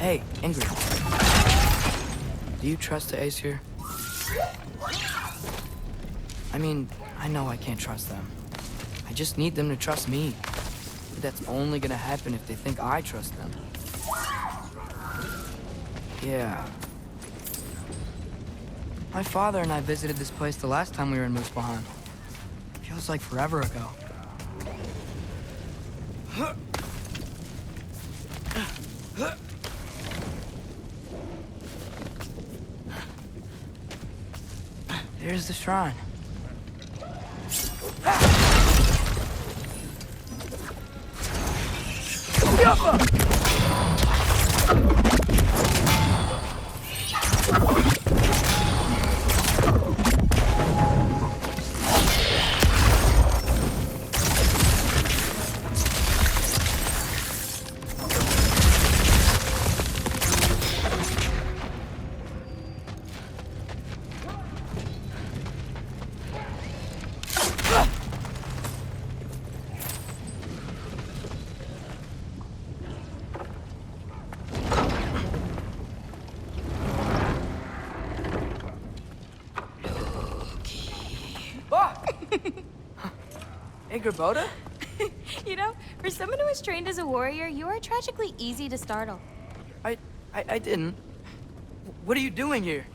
Hey, Ingrid. Do you trust the Aesir? I mean, I know I can't trust them. I just need them to trust me. But that's only gonna happen if they think I trust them. Yeah. My father and I visited this place the last time we were in Muspelheim. Feels like forever ago. There's the shrine. Boda? You know, for someone who was trained as a warrior, you are tragically easy to startle. I didn't. What are you doing here?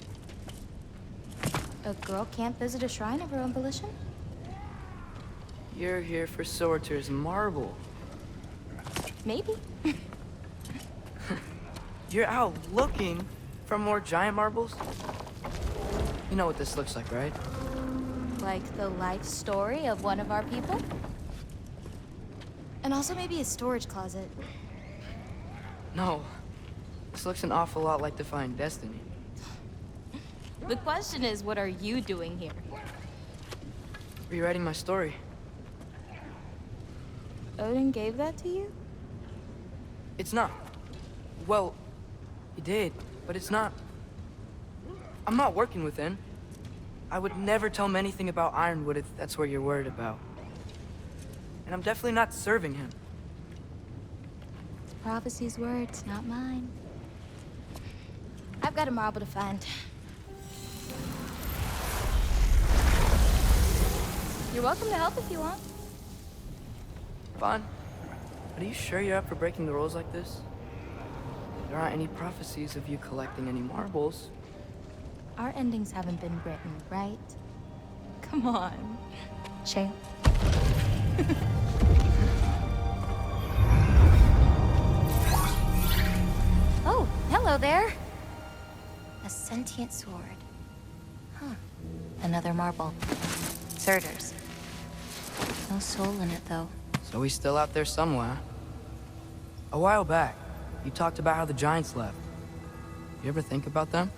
A girl can't visit a shrine of her own volition? You're here for Sorter's marble. Maybe. You're out looking for more giant marbles? You know what this looks like, right? Like the life story of one of our people? And also maybe a storage closet. No. This looks an awful lot like Defying Destiny. The question is, what are you doing here? Rewriting my story. Odin gave that to you? It's not. Well, he did, but it's not. I'm not working with him. I would never tell him anything about Ironwood if that's what you're worried about. And I'm definitely not serving him. It's prophecy's words, not mine. I've got a marble to find. You're welcome to help if you want. Fine. But are you sure you're up for breaking the rules like this? There aren't any prophecies of you collecting any marbles. Our endings haven't been written, right? Come on. Shame. Oh, hello there. A sentient sword. Huh. Another marble. Surtur's. No soul in it, though. So he's still out there somewhere. A while back, you talked about how the giants left. You ever think about them?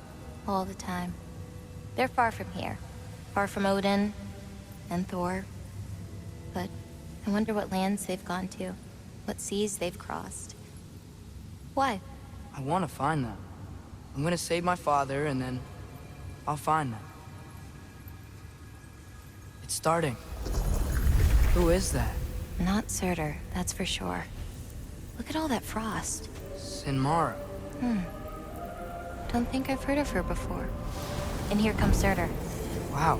All the time. They're far from here. Far from Odin and Thor. But I wonder what lands they've gone to. What seas they've crossed. Why? I want to find them. I'm gonna save my father, and then I'll find them. It's starting. Who is that? Not Surtur, that's for sure. Look at all that frost. Sinmara. Don't think I've heard of her before. And here comes Surtur. Wow.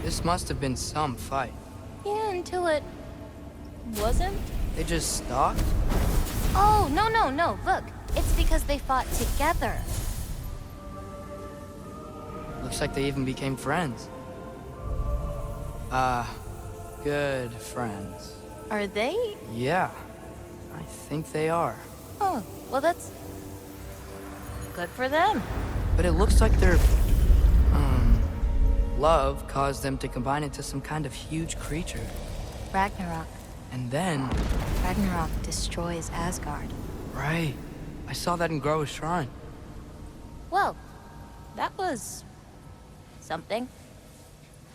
This must have been some fight. Yeah, until it... wasn't? They just stalked? Oh, no. Look, it's because they fought together. Looks like they even became friends. Good friends. Are they? Yeah, I think they are. Oh, well that's... good for them. But it looks like their, love caused them to combine into some kind of huge creature. Ragnarok. And then... Ragnarok destroys Asgard. Right. I saw that in Groa's shrine. Well, that was... something.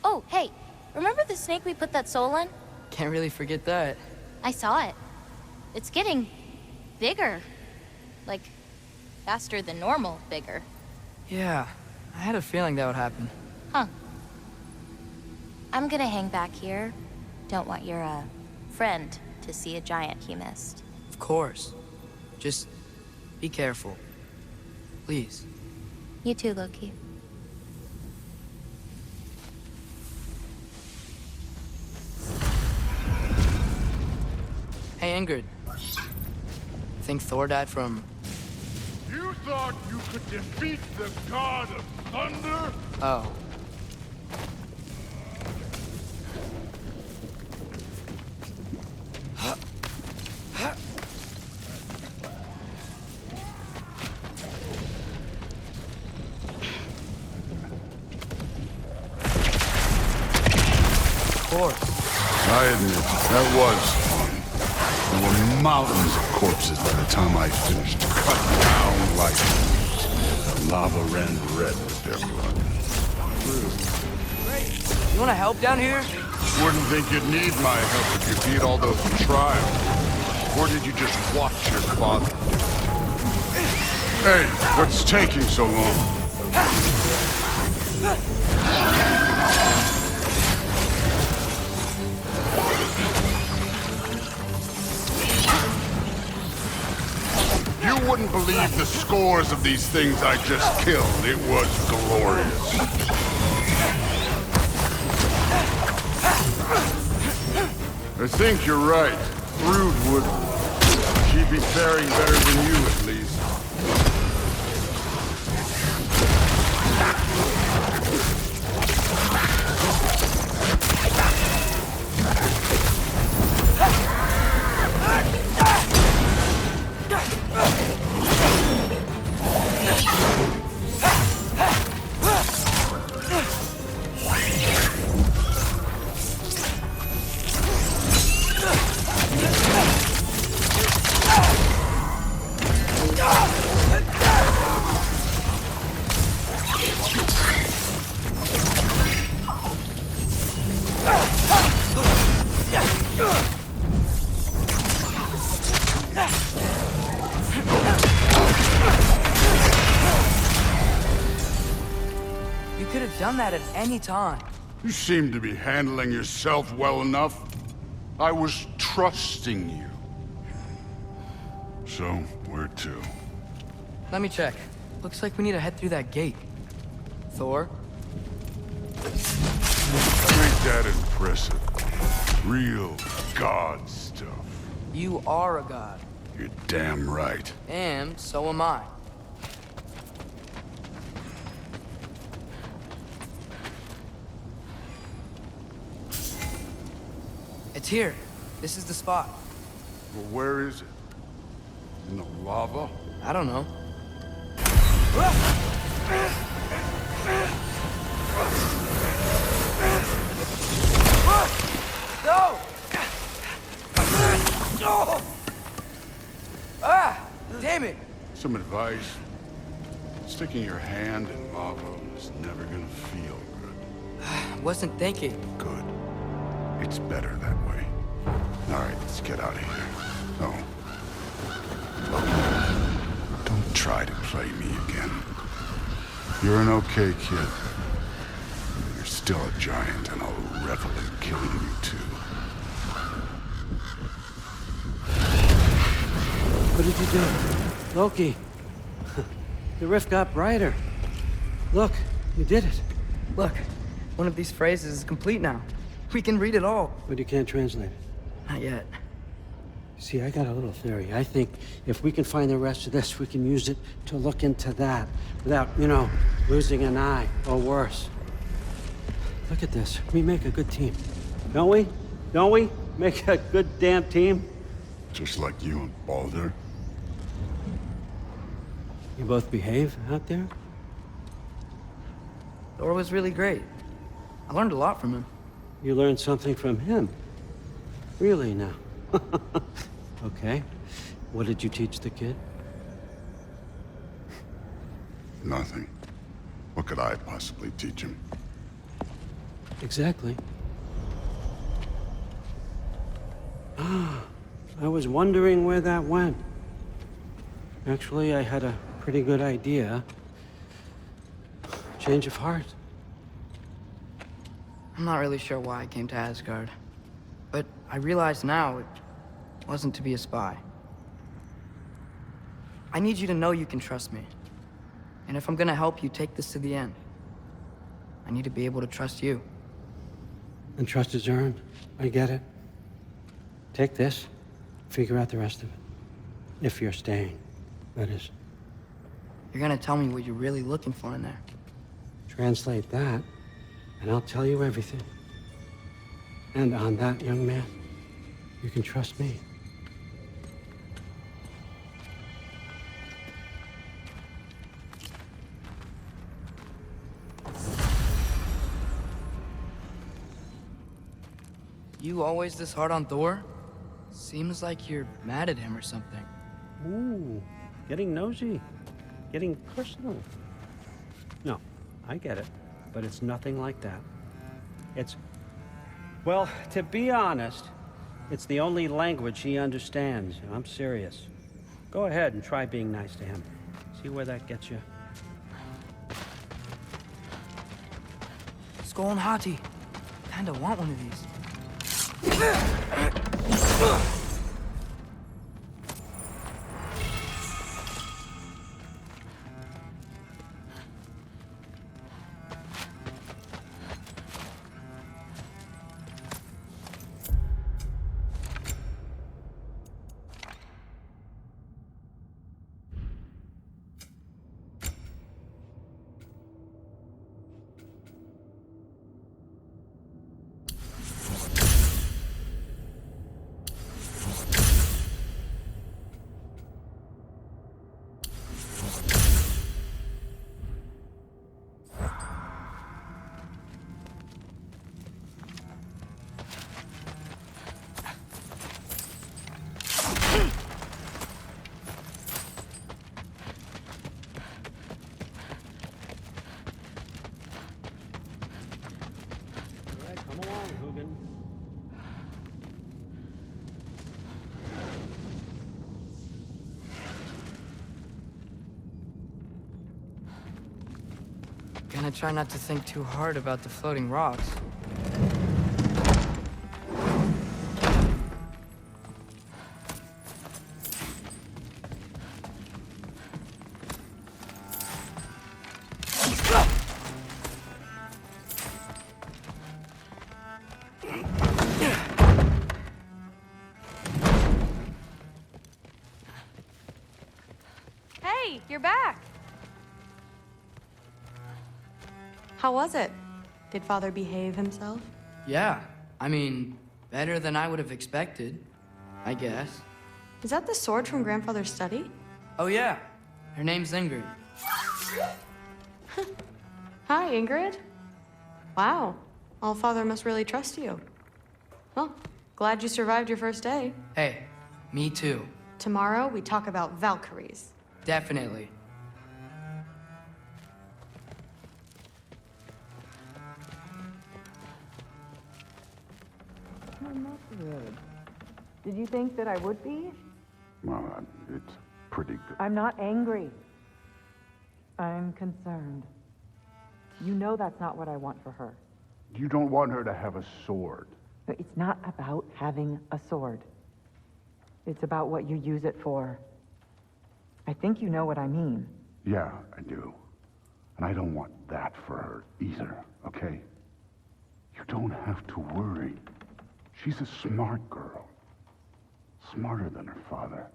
Oh, hey, remember the snake we put that soul in? Can't really forget that. I saw it. It's getting... bigger. Like, faster than normal bigger. Yeah, I had a feeling that would happen. Huh. I'm gonna hang back here. Don't want your, friend to see a giant he missed. Of course. Just be careful. Please. You too, Loki. Hey, Ingrid. Think Thor died from... You thought you could defeat the god of thunder? Oh. Of course. I admit, that was fun. There were mountains of corpses by the time I finished cutting down like the lava ran red with their blood. You wanna help down here? Wouldn't think you'd need my help if you beat all those trials. Or did you just watch your father? Hey, what's taking so long? You wouldn't believe the scores of these things I just killed. It was glorious. I think you're right. Rude would... She'd be faring better than you, at least. You could have done that at any time. You seem to be handling yourself well enough. I was trusting you. So, where to? Let me check. Looks like we need to head through that gate. Thor? Ain't that impressive? Real god stuff. You are a god. You're damn right. And so am I. It's here. This is the spot. Well, where is it? In the lava? I don't know. No! Ah! Damn it! Some advice. Sticking your hand in lava is never gonna feel good. Wasn't thinking. Good. It's better that way. All right, let's get out of here. Oh. Don't try to play me again. You're an okay kid. You're still a giant, and I'll revel in killing you too. What did you do? Loki. The rift got brighter. Look, you did it. Look, one of these phrases is complete now. We can read it all. But you can't translate it. Not yet. See, I got a little theory. I think if we can find the rest of this, we can use it to look into that without, losing an eye or worse. Look at this. We make a good team. Don't we? Don't we? Make a good damn team? Just like you and Baldur. You both behave out there? Thor was really great. I learned a lot from him. You learned something from him? Really now? Okay. What did you teach the kid? Nothing. What could I possibly teach him? Exactly. I was wondering where that went. Actually, I had a pretty good idea. Change of heart. I'm not really sure why I came to Asgard. But I realize now it wasn't to be a spy. I need you to know you can trust me. And if I'm gonna help you take this to the end, I need to be able to trust you. And trust is earned. I get it. Take this, figure out the rest of it. If you're staying, that is. You're gonna tell me what you're really looking for in there. Translate that, and I'll tell you everything. And on that, young man, you can trust me. You always this hard on Thor? Seems like you're mad at him or something. Ooh, getting nosy, getting personal. No, I get it, but it's nothing like that. It's, well, to be honest, it's the only language he understands. I'm serious. Go ahead and try being nice to him. See where that gets you. Skull and Hati. Kinda want one of these. Come along, Hugin. Gonna try not to think too hard about the floating rocks. Hey, you're back. How was it? Did Father behave himself? Yeah, I mean, better than I would have expected, I guess. Is that the sword from Grandfather's study? Oh yeah, her name's Ingrid. Hi, Ingrid. Wow, All-Father must really trust you. Well, glad you survived your first day. Hey, me too. Tomorrow, we talk about Valkyries. Definitely. I'm not good. Did you think that I would be? Well, it's pretty good. I'm not angry. I'm concerned. You know that's not what I want for her. You don't want her to have a sword. No, it's not about having a sword. It's about what you use it for. I think you know what I mean. Yeah, I do. And I don't want that for her either, okay? You don't have to worry. She's a smart girl. Smarter than her father.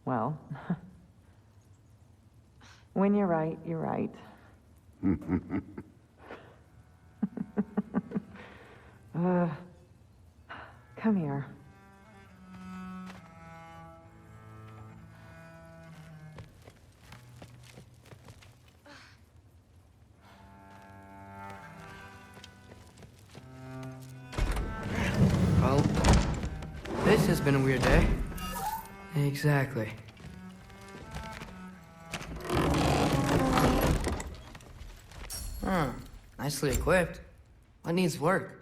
Well, when you're right, you're right. Come here. Well, this has been a weird day. Exactly. Nicely equipped. What needs work?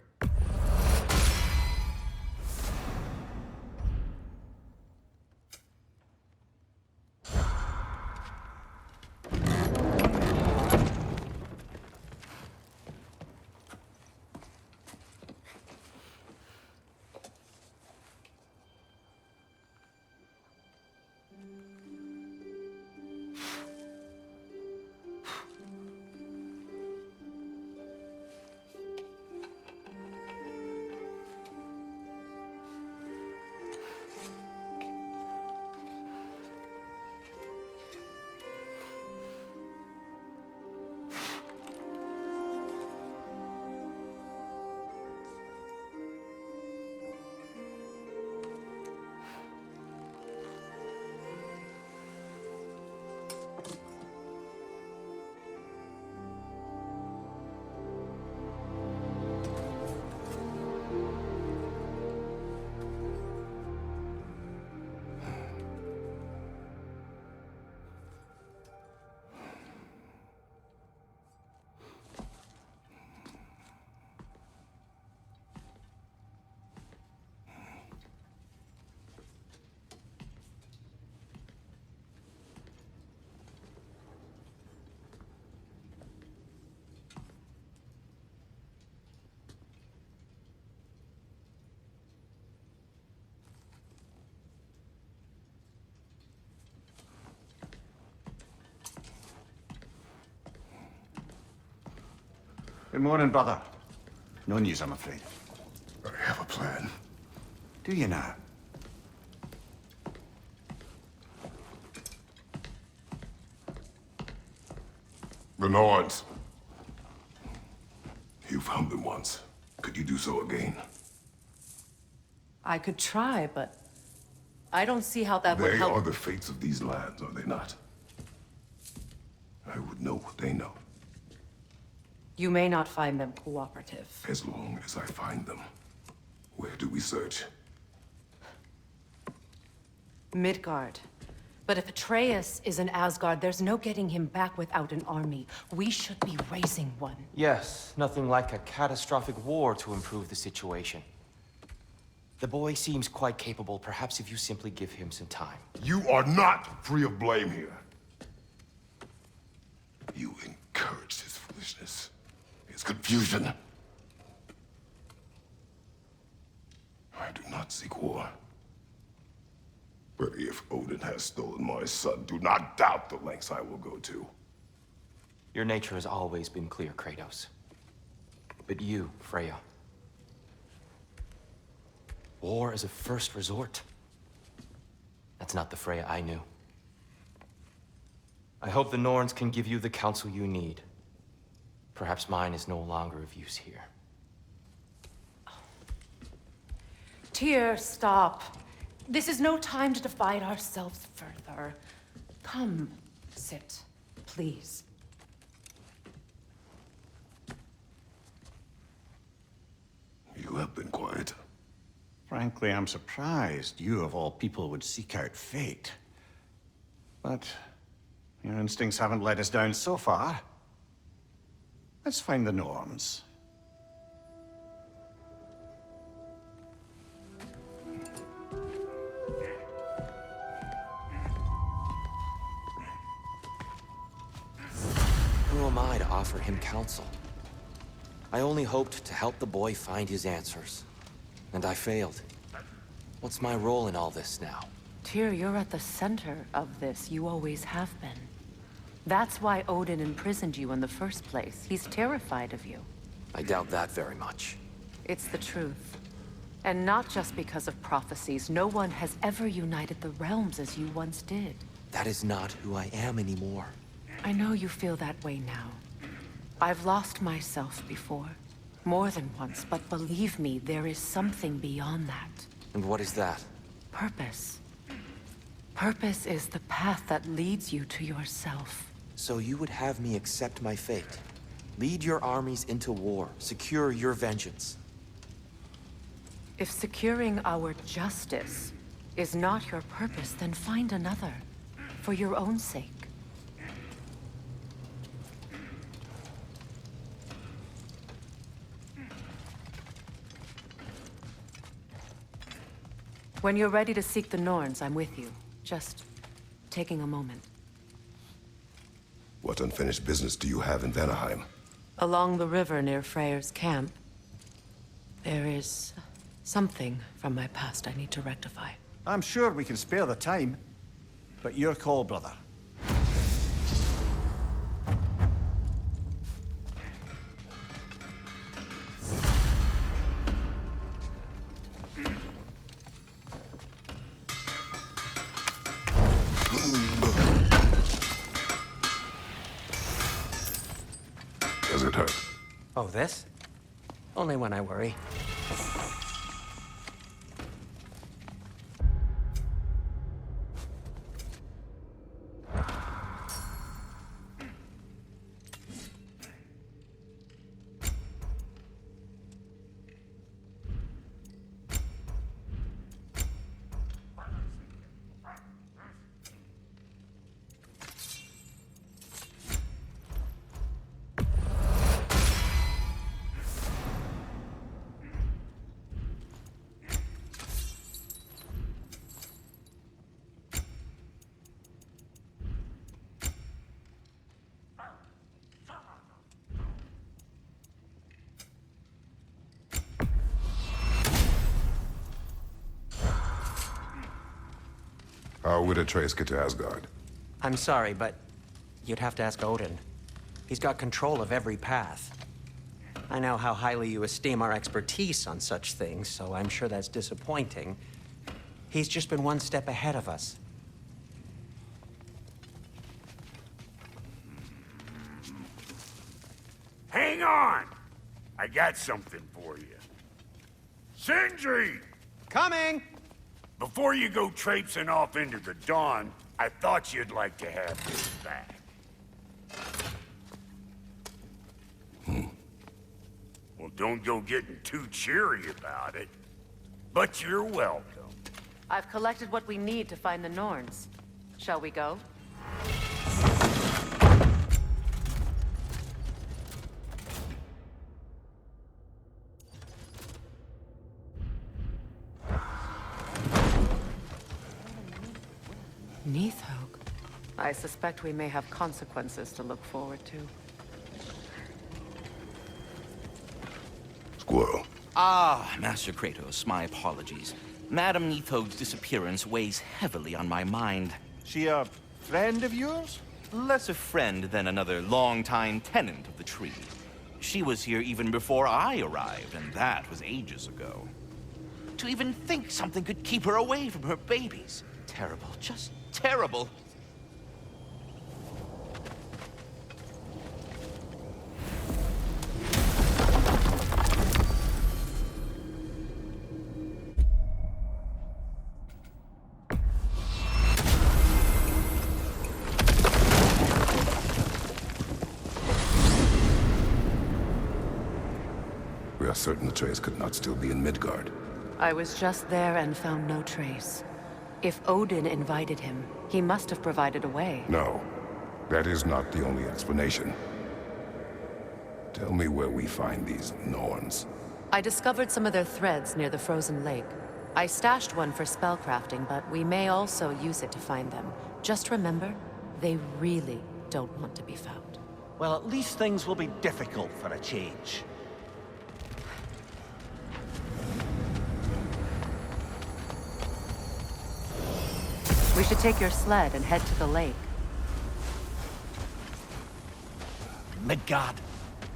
Good morning, brother. No news, I'm afraid. I have a plan. Do you now? The Norns. You found them once. Could you do so again? I could try, but I don't see how that would They help. are the fates of these lands, are they not? I would know what they know, You may not find them cooperative. as long as I find them. Where do we search? Midgard. But if Atreus is in Asgard, there's no getting him back without an army. We should be raising one. Yes, nothing like a catastrophic war to improve the situation. The boy seems quite capable. Perhaps if you simply give him some time. You are not free of blame here. You encouraged his foolishness, his confusion. I do not seek war. But if Odin has stolen my son, do not doubt the lengths I will go to. Your nature has always been clear, Kratos. But you, Freya. War is a first resort. That's not the Freya I knew. I hope the Norns can give you the counsel you need. Perhaps mine is no longer of use here. Tyr, stop. This is no time to divide ourselves further. Come, sit, please. You have been quiet. Frankly, I'm surprised you, of all people, would seek out fate. But your instincts haven't let us down so far. Let's find the Norns. Who am I to offer him counsel? I only hoped to help the boy find his answers. And I failed. What's my role in all this now? Tyr, you're at the center of this. You always have been. That's why Odin imprisoned you in the first place. He's terrified of you. I doubt that very much. It's the truth. And not just because of prophecies. No one has ever united the realms as you once did. That is not who I am anymore. I know you feel that way now. I've lost myself before. More than once, but believe me, there is something beyond that. And what is that? Purpose. Purpose is the path that leads you to yourself. So you would have me accept my fate? Lead your armies into war, secure your vengeance. If securing our justice is not your purpose, then find another. For your own sake. When you're ready to seek the Norns, I'm with you. Just taking a moment. What unfinished business do you have in Vanaheim? Along the river near Freyr's camp, there is something from my past I need to rectify. I'm sure we can spare the time. But your call, brother. Does it hurt? Oh, this? Only when I worry. How would Atreus get to Asgard? I'm sorry, but you'd have to ask Odin. He's got control of every path. I know how highly you esteem our expertise on such things, so I'm sure that's disappointing. He's just been one step ahead of us. Hang on! I got something for you. Sindri! Coming! Before you go traipsing off into the dawn, I thought you'd like to have this back. Well, don't go getting too cheery about it. But you're welcome. I've collected what we need to find the Norns. Shall we go? Neathog. I suspect we may have consequences to look forward to. Squirrel. Ah, Master Kratos, my apologies. Madame Neathog's disappearance weighs heavily on my mind. She a friend of yours? Less a friend than another long-time tenant of the tree. She was here even before I arrived, and that was ages ago. To even think something could keep her away from her babies. Terrible, just terrible. We are certain Atreus could not still be in Midgard. I was just there and found no trace. If Odin invited him, he must have provided a way. No, that is not the only explanation. Tell me where we find these Norns. I discovered some of their threads near the frozen lake. I stashed one for spellcrafting, but we may also use it to find them. Just remember, they really don't want to be found. Well, at least things will be difficult for a change. We should take your sled and head to the lake. Midgard.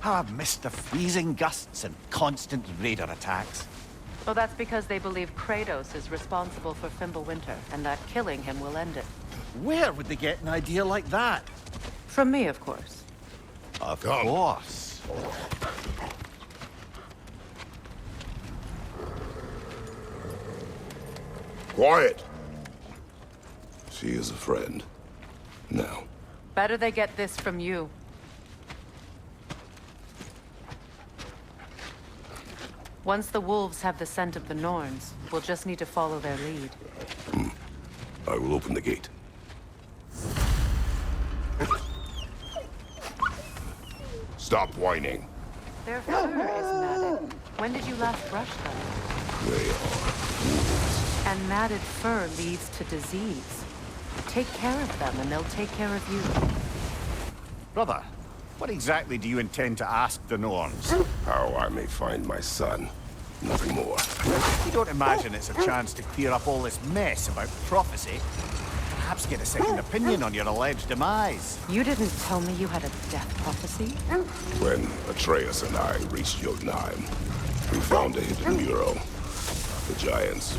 How I've missed the freezing gusts and constant raider attacks. Well, that's because they believe Kratos is responsible for Fimbulwinter, and that killing him will end it. Where would they get an idea like that? From me, of course. Of course. Quiet! She is a friend. Now. Better they get this from you. Once the wolves have the scent of the Norns, we'll just need to follow their lead. I will open the gate. Stop whining. Their fur is matted. When did you last brush them? They are wolves. And matted fur leads to disease. Take care of them, and they'll take care of you. Brother, what exactly do you intend to ask the Norns? How I may find my son. Nothing more. You don't imagine it's a chance to clear up all this mess about prophecy? Perhaps get a second opinion on your alleged demise. You didn't tell me you had a death prophecy? When Atreus and I reached Jotunheim, we found a hidden mural. The giants,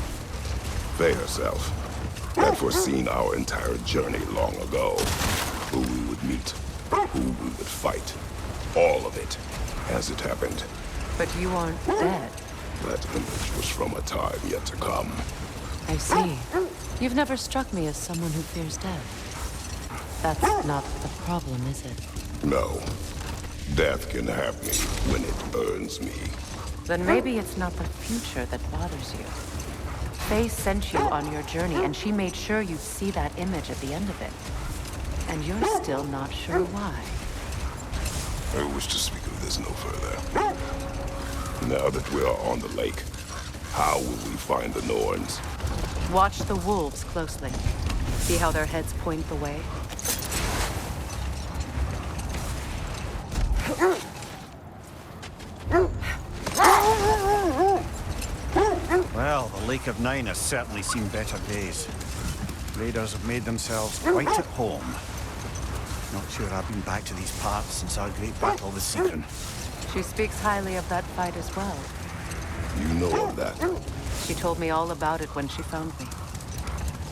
they herself, had foreseen our entire journey long ago. Who we would meet, who we would fight. All of it, as it happened. But you aren't dead. That image was from a time yet to come. I see. You've never struck me as someone who fears death. That's not the problem, is it? No. Death can have me when it earns me. Then maybe it's not the future that bothers you. Faye sent you on your journey, and she made sure you'd see that image at the end of it. And you're still not sure why. I wish to speak of this no further. Now that we are on the lake, how will we find the Norns? Watch the wolves closely. See how their heads point the way? Well, the Lake of Nine has certainly seen better days. Raiders have made themselves quite at home. Not sure I've been back to these parts since our great battle with Sigrun. She speaks highly of that fight as well. You know of that. She told me all about it when she found me.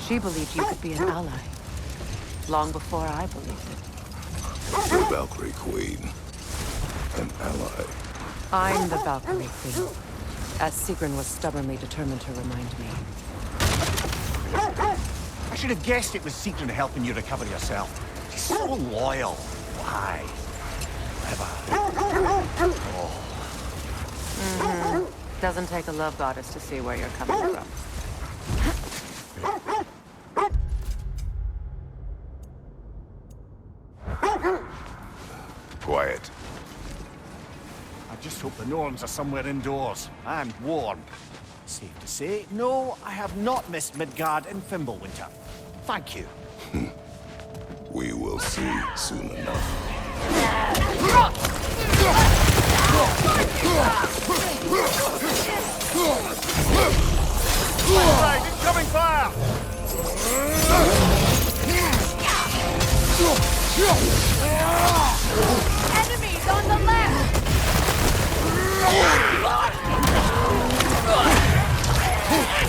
She believed you could be an ally. Long before I believed it. The Valkyrie Queen. An ally. I'm the Valkyrie Queen. As Sigrun was stubbornly determined to remind me. I should have guessed it was Sigrun helping you recover yourself. She's so loyal. Why? Doesn't take a love goddess to see where you're coming from. Quiet. I just hope the Norns are somewhere indoors and warm. Safe to say, no, I have not missed Midgard and Fimbulwinter. Thank you. We will see soon enough. Right, incoming fire! Enemies on the left!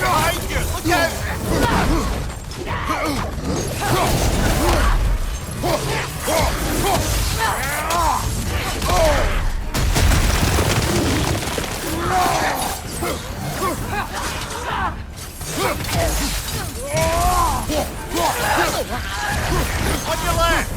Behind you! Look out! On your left!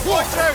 Watch out!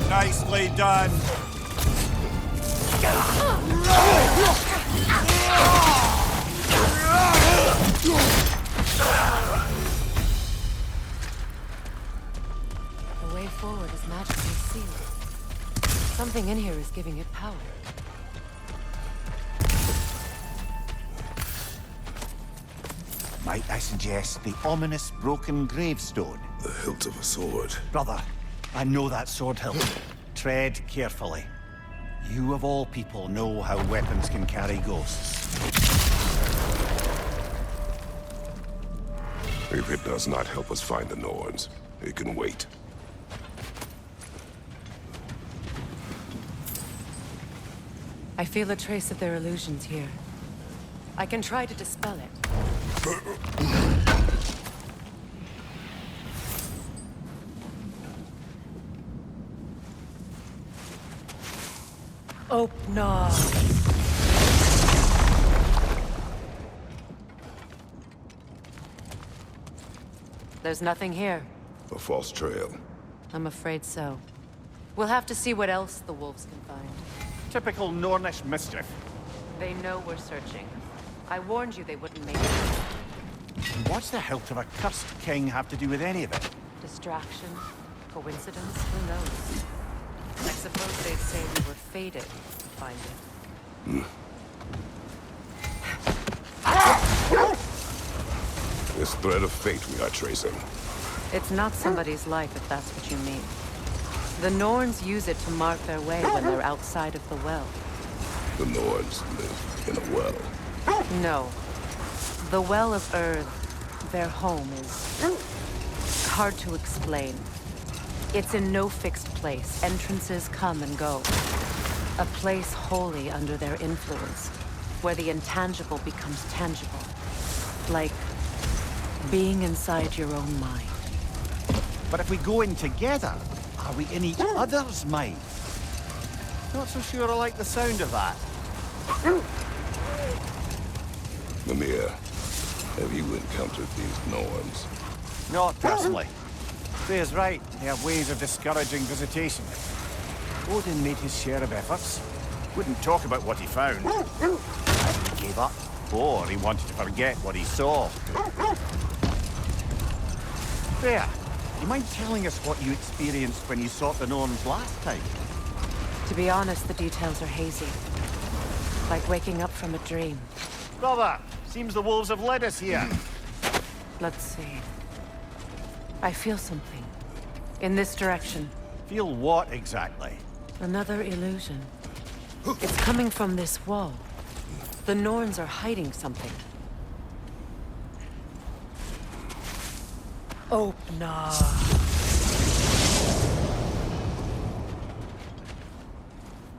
Nicely done. The way forward is magically sealed. Something in here is giving it power. Might I suggest the ominous broken gravestone? The hilt of a sword. Brother, I know that sword hilt. Tread carefully. You of all people know how weapons can carry ghosts. If it does not help us find the Norns, it can wait. I feel a trace of their illusions here. I can try to dispel it. Open. There's nothing here. A false trail. I'm afraid so. We'll have to see what else the wolves can find. Typical Nornish mischief. They know we're searching. I warned you they wouldn't make it. And what's the hilt of a cursed king have to do with any of it? Distraction? Coincidence? Who knows? I suppose they'd say we were fated to find it. This thread of fate we are tracing. It's not somebody's life, if that's what you mean. The Norns use it to mark their way when they're outside of the well. The Norns live in a well. No. The Well of Earth, their home, is hard to explain. It's in no fixed place. Entrances come and go. A place wholly under their influence, where the intangible becomes tangible. Like being inside your own mind. But if we go in together, are we in each other's mind? Not so sure I like the sound of that. Mimir, have you encountered these Norns? Not personally. Freya's right. They have ways of discouraging visitation. Odin made his share of efforts. Wouldn't talk about what he found. Either he gave up, or he wanted to forget what he saw. Freya, do you mind telling us what you experienced when you sought the Norns last time? To be honest, the details are hazy. Like waking up from a dream. Brother, seems the wolves have led us here. Let's see. I feel something. In this direction. Feel what exactly? Another illusion. It's coming from this wall. The Norns are hiding something. Open up.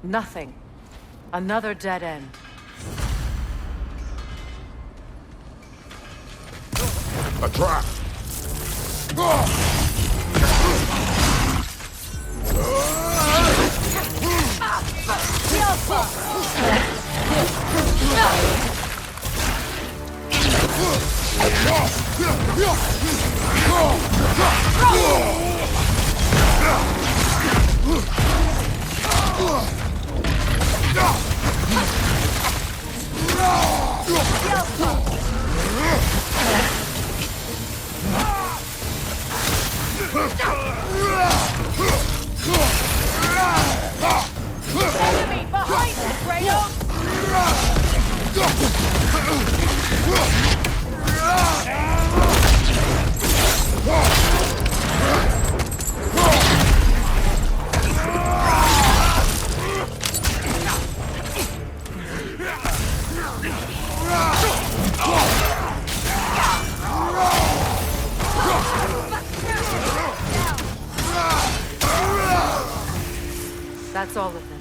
Nothing. Another dead end. A trap! Enemy behind us, Kratos! That's all of them.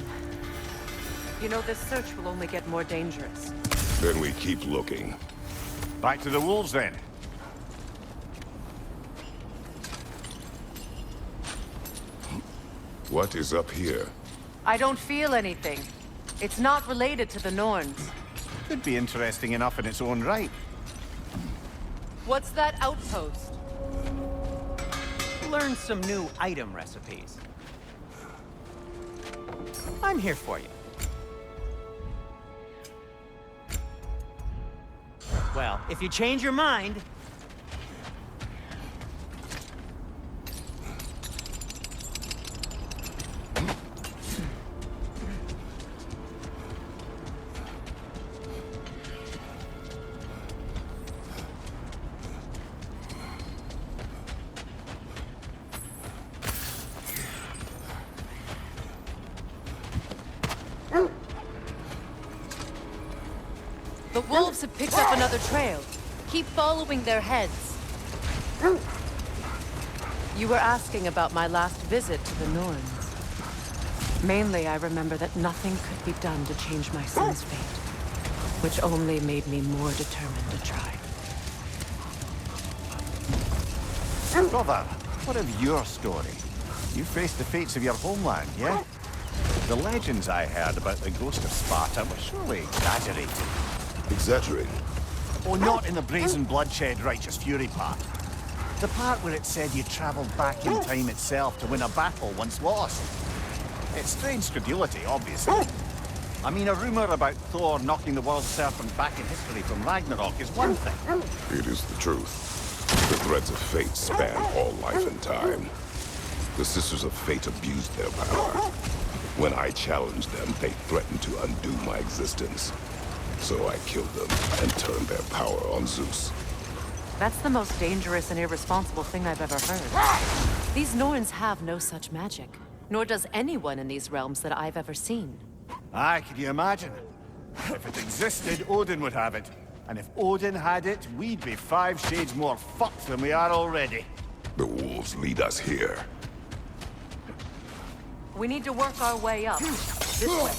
You know, this search will only get more dangerous. Then we keep looking. Back to the wolves, then. What is up here? I don't feel anything. It's not related to the Norns. Could be interesting enough in its own right. What's that outpost? Learn some new item recipes. I'm here for you. Well, if you change your mind... The wolves have picked up another trail. Keep following their heads. You were asking about my last visit to the Norns. Mainly, I remember that nothing could be done to change my son's fate, which only made me more determined to try. Brother, what of your story? You faced the fates of your homeland, yeah? The legends I heard about the ghost of Sparta were surely exaggerated. Exaggerated? Oh, not in the brazen bloodshed righteous fury part. The part where it said you traveled back in time itself to win a battle once lost. It's strange credulity, obviously. I mean, a rumor about Thor knocking the world serpent back in history from Ragnarok is one thing. It is the truth. The threads of fate span all life and time. The Sisters of Fate abused their power. When I challenged them, they threatened to undo my existence. So I killed them and turned their power on Zeus. That's the most dangerous and irresponsible thing I've ever heard. These Norns have no such magic, nor does anyone in these realms that I've ever seen. Aye, can you imagine? If it existed, Odin would have it. And if Odin had it, we'd be 5 shades more fucked than we are already. The wolves lead us here. We need to work our way up. This way.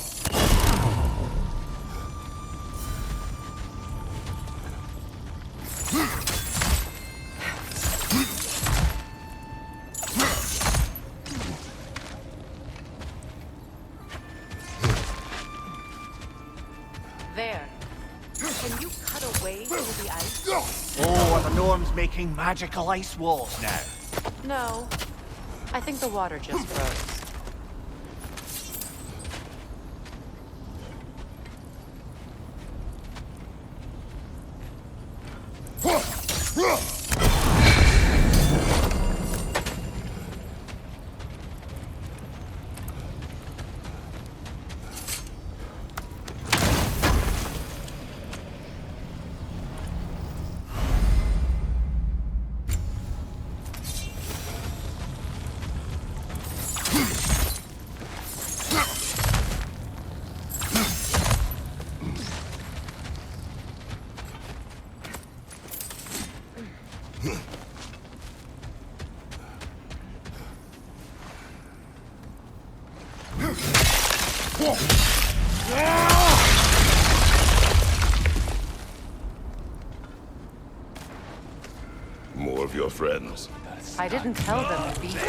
There. Can you cut away through the ice? Oh, are the Norns making magical ice walls now? No. I think the water just froze. More of your friends. I didn't tell them to be here.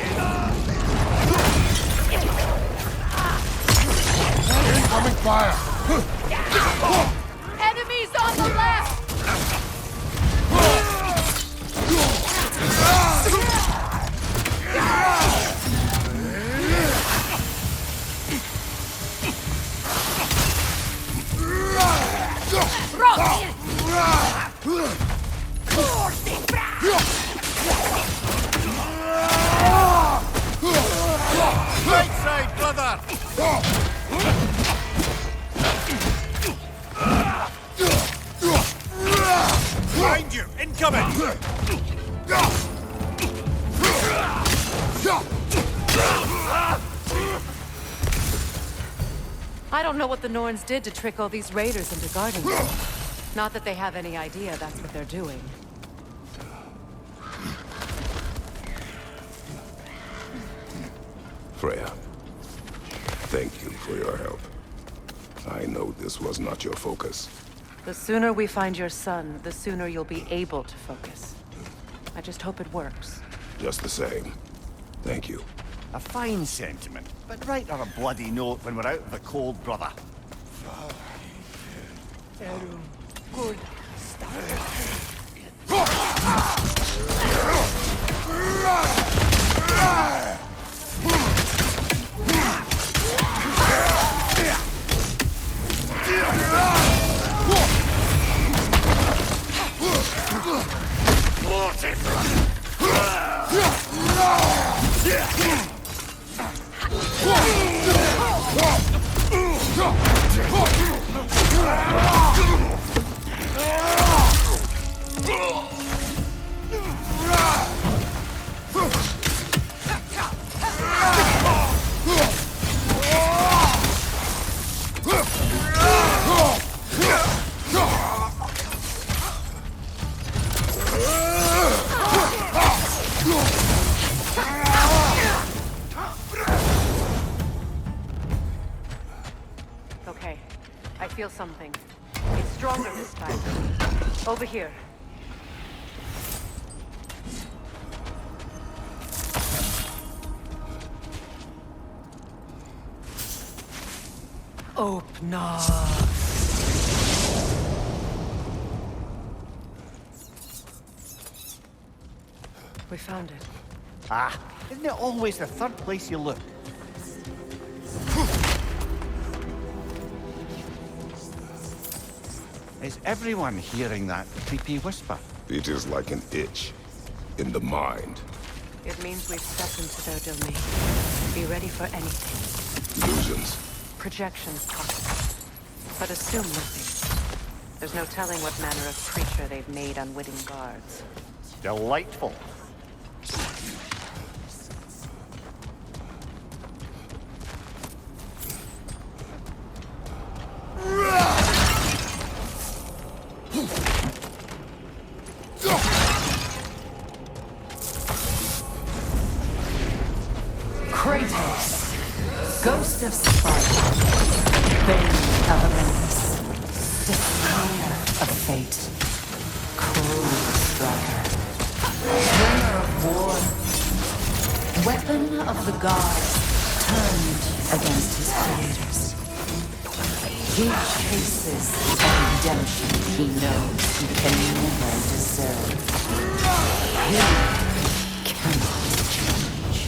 Incoming fire! Enemies on the left! Right side, brother! Behind you! Incoming! I don't know what the Norns did to trick all these raiders into guarding them. Not that they have any idea that's what they're doing. Freya, thank you for your help. I know this was not your focus. The sooner we find your son, the sooner you'll be able to focus. I just hope it works. Just the same. Thank you. A fine sentiment, but write her a bloody note when we're out of the cold, brother. Good. Okay, I feel something. It's stronger this time. Over here. Open up. We found it. Ah, isn't it always the third place you look? Is everyone hearing that creepy whisper? It is like an itch in the mind. It means we've stepped into their domain. Be ready for anything. Illusions. Projections possible. But assume nothing. There's no telling what manner of creature they've made unwitting guards. Delightful. Kratos, ghost of Sparta, bane of Olympus, destroyer of fate, cruel striker, bringer of war, weapon of the gods turned against his creators. He chases a redemption he knows he can never deserve. He cannot change.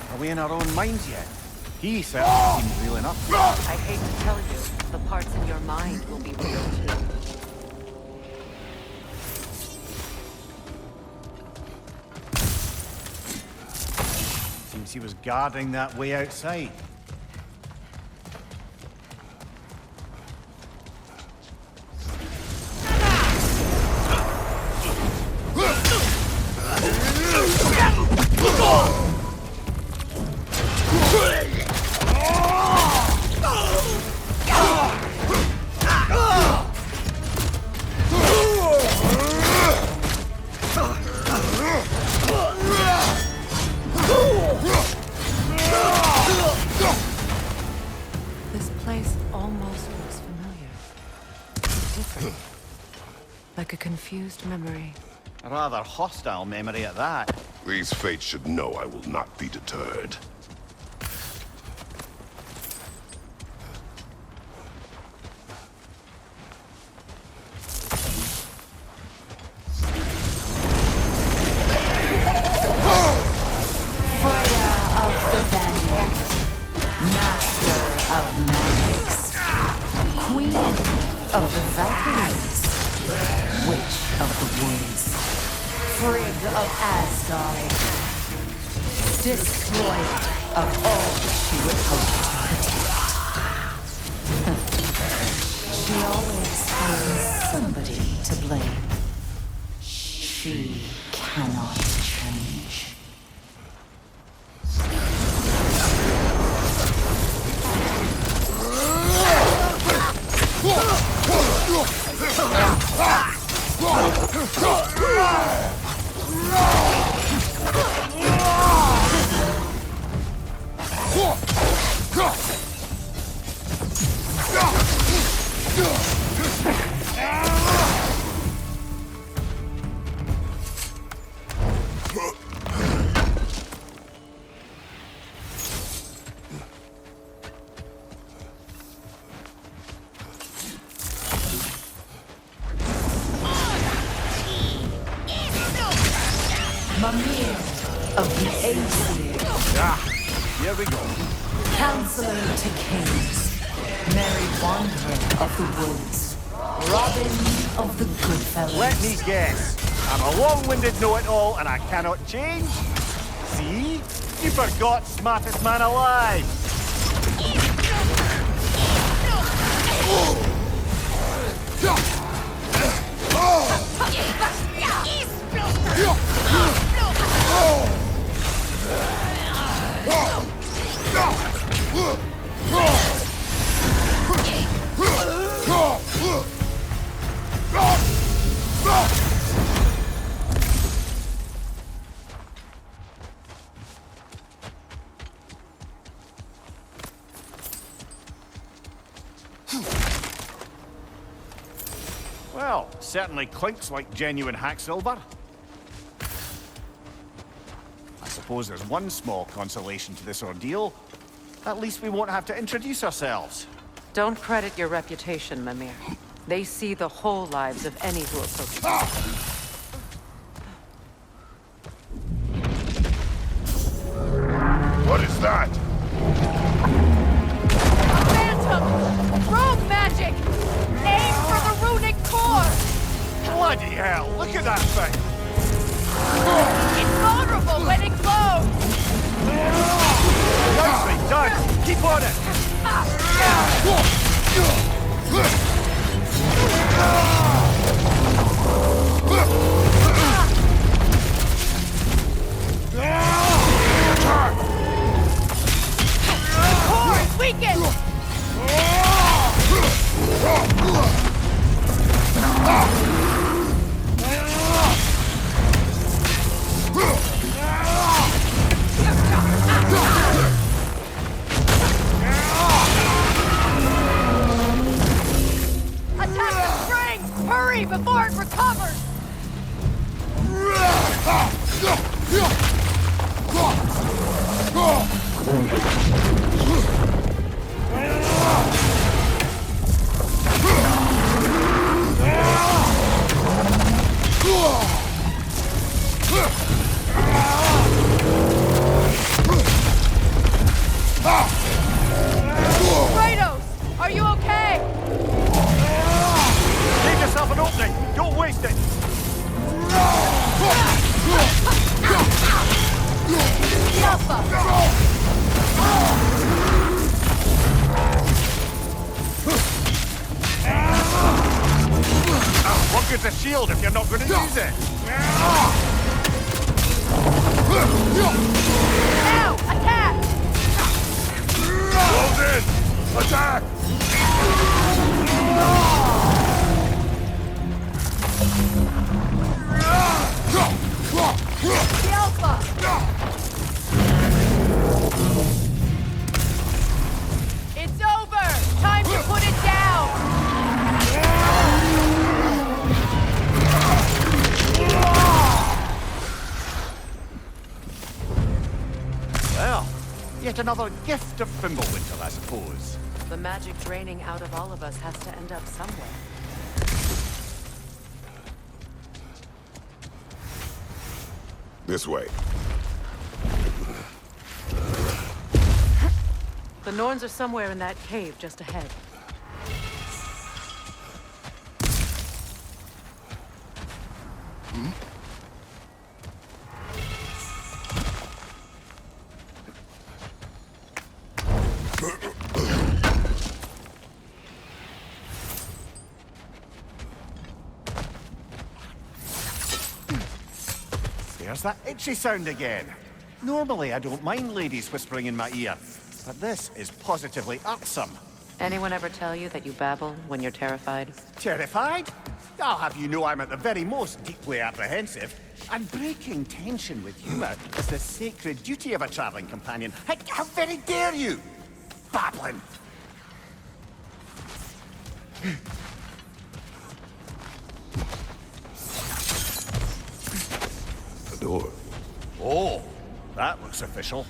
Are we in our own minds yet? He certainly seems real enough. I hate to tell you, the parts in your mind will be real too. Seems he was guarding that way outside. This place almost looks familiar. Different. Like a confused memory. A rather hostile memory at that. These fates should know I will not be deterred. Of the Valkyries, Witch of the Woods, Frigg of Asgard, destroyer of all she would hope to protect. She always finds somebody to blame. She cannot change. Mimir of the Aesir. Here we go. Counselor to kings. Mary Wanderer of the woods. Robin of the Goodfellas. Let me guess. I'm a long-winded know-it-all and I cannot change? See? You forgot smartest man alive! Well, certainly clinks like genuine hack silver. I suppose there's one small consolation to this ordeal. At least we won't have to introduce ourselves. Don't credit your reputation, Mimir. They see the whole lives of any who approach you. What is that? Phantom! Rogue magic! Aim for the runic core! Bloody hell, look at that thing! It's vulnerable when it glows! Nicely done! Keep on it! Kratos, are you okay? Give yourself an opening! Don't waste it! Alpha! What good's a shield if you're not going to use it? Now, attack! Close in! Attack! The Alpha! It's over! Time to put it down! Well, yet another gift of Fimbulwinter, I suppose. The magic draining out of all of us has to end up somewhere. This way. The Norns are somewhere in that cave just ahead. There's that itchy sound again. Normally I don't mind ladies whispering in my ear, but this is positively irksome. Anyone ever tell you that you babble when you're terrified? Terrified? I'll have you know I'm at the very most deeply apprehensive. And breaking tension with humor is the sacred duty of a traveling companion. How very dare you! Babbling! The door. Oh, that looks official.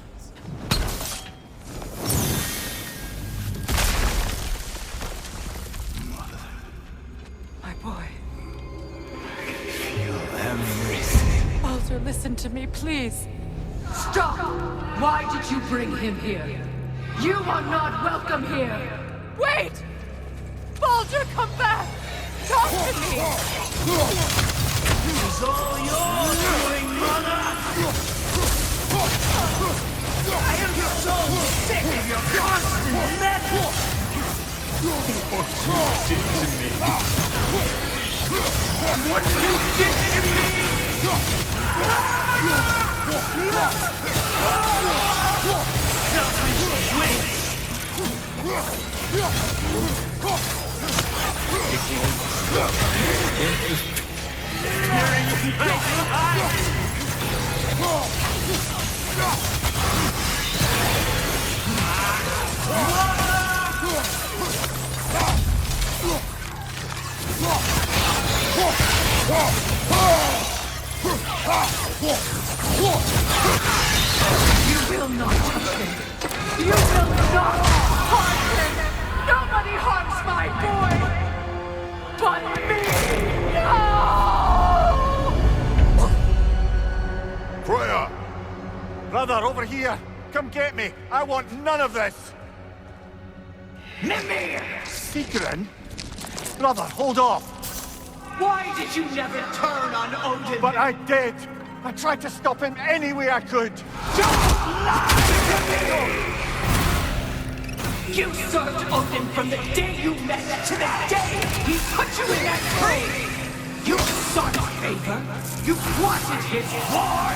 My boy. Feel everything. Baldur, listen to me, please. Stop! Why did you bring him here? You are not welcome here! Wait! Baldur, come back! Talk to me! This is all your doing, mother! I am so sick of your constant meddling! What you did to me! What you did to me! Selfish You will not touch him! You will not harm him! Nobody harms my boy! But me! No! Freya! Brother, over here! Come get me! I want none of this! Mimir! Sigrun? Brother, hold off! Why did you never turn on Odin? But I did! I tried to stop him any way I could! Don't lie to me! You served Odin from the day you met to the day he put you in that tree! You sought his favor, you wanted his war,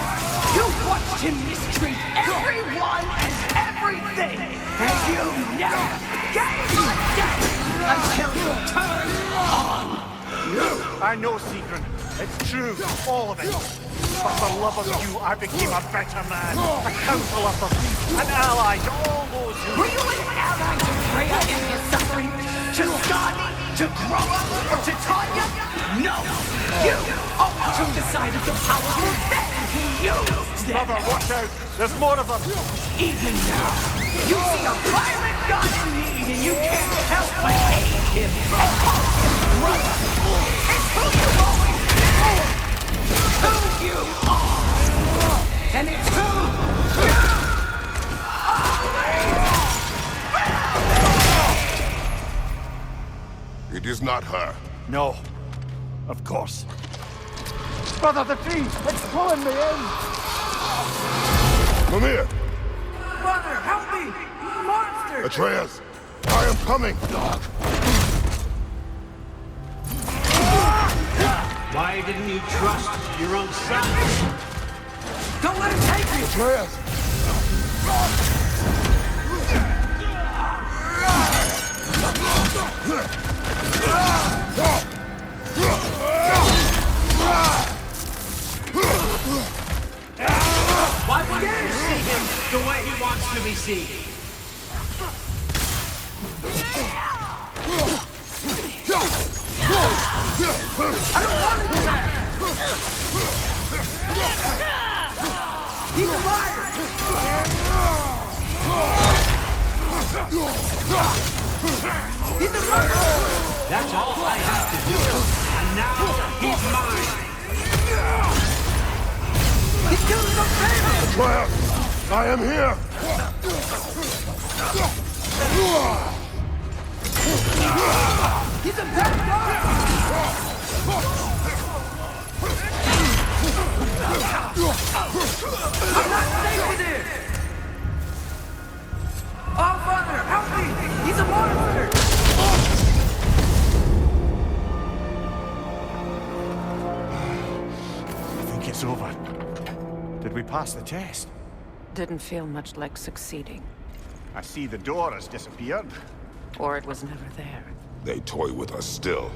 you watched him mistreat everyone and everything, and you never gave a damn until you turned on you! I know, Sigrun. It's true, all of it. But for love of you, I became a better man, a counselor for peace, an ally to all those who... Were you an ally to Freya in his suffering? To Skadi? To Groa? Or to Tanya? No! You always took the side of the powerful then! can use them! Mother, watch out! There's more of them! Even now, you see a pirate god in need and you can't help but hate him and call him brother! It's who you've always been! Who you are! And it's who you are! It is not her. No. Of course. Brother, the tree! It's pulling me in! Come here! Mother, help me! Monster! Atreus! I am coming! Why didn't you trust your own son? Don't let him take you! Atreus! Why wouldn't you see him the way he wants to be seen? I don't want to do that! He's a liar! He's a murderer! That's all I have to do. And now he's mine! He's killing some family! Atreus! I am here! He's a bad guy! I'm not safe with him! Oh, Father, help me! He's a monster! I think it's over. Did we pass the test? Didn't feel much like succeeding. I see the door has disappeared. Or it was never there. They toy with us still.